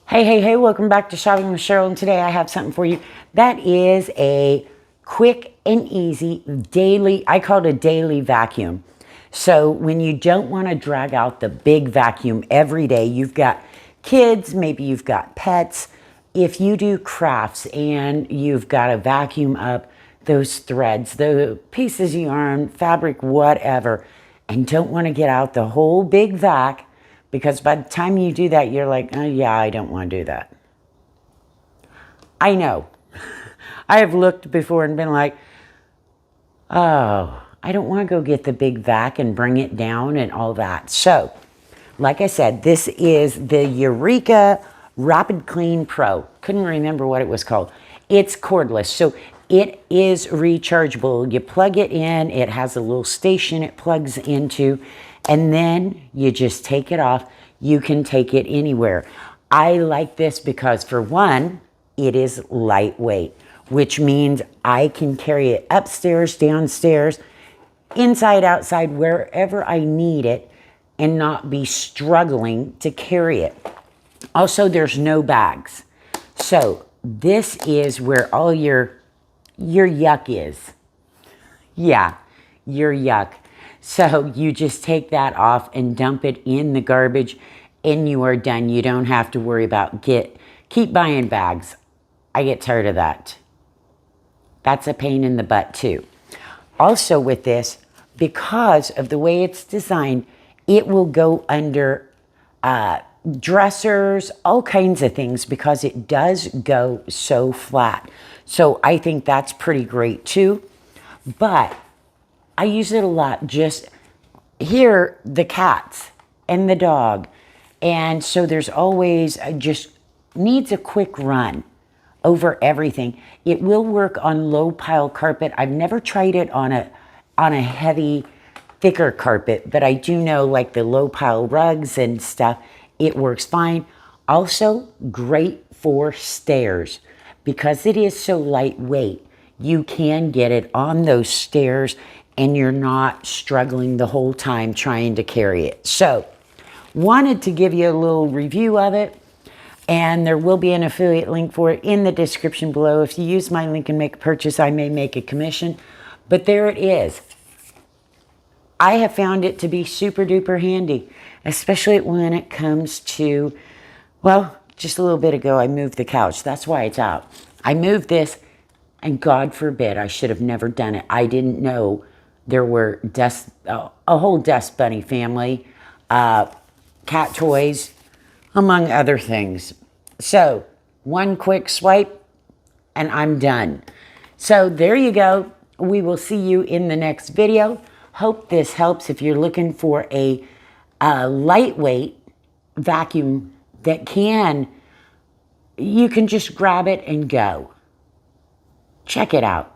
Hey, welcome back to Shopping with Cheryl, and today I have something for you. That is a quick and easy daily, I call it a daily vacuum. So when you don't want to drag out the big vacuum every day, you've got kids, maybe you've got pets. If you do crafts and you've got to vacuum up those threads, the pieces of yarn, fabric, whatever, and don't want to get out the whole big vac, because by the time you do that, you're like, oh yeah, I don't want to do that. I know. I have looked before and been like, oh, I don't want to go get the big vac and bring it down and all that. So, like I said, this is the Eureka RapidClean Pro. Couldn't remember what it was called. It's cordless, so it is rechargeable. You plug it in, it has a little station it plugs into, and then you just take it off. You can take it anywhere. I like this because, for one, it is lightweight, which means I can carry it upstairs, downstairs, inside, outside, wherever I need it, and not be struggling to carry it. Also, there's no bags. So this is where all your yuck is. Yeah, your yuck. So you just take that off and dump it in the garbage, and you are done. You don't have to worry about keep buying bags. I get tired of that. That's a pain in the butt too. Also with this, because of the way it's designed, it will go under dressers, all kinds of things, because it does go so flat. So I think that's pretty great too. But I use it a lot. Just here, the cats and the dog. And so there's always, just needs a quick run over everything. It will work on low pile carpet. I've never tried it on a heavy, thicker carpet, but I do know, like the low pile rugs and stuff, it works fine. Also great for stairs, because it is so lightweight. You can get it on those stairs and you're not struggling the whole time trying to carry it. So, wanted to give you a little review of it, and there will be an affiliate link for it in the description below. If you use my link and make a purchase, I may make a commission, but there it is. I have found it to be super duper handy, especially when it comes to, well, just a little bit ago I moved the couch. That's why it's out. I moved this, and God forbid, I should have never done it. I didn't know there were a whole dust bunny family, cat toys, among other things. So one quick swipe and I'm done. So there you go. We will see you in the next video. Hope this helps if you're looking for a lightweight vacuum that you can just grab it and go. Check it out.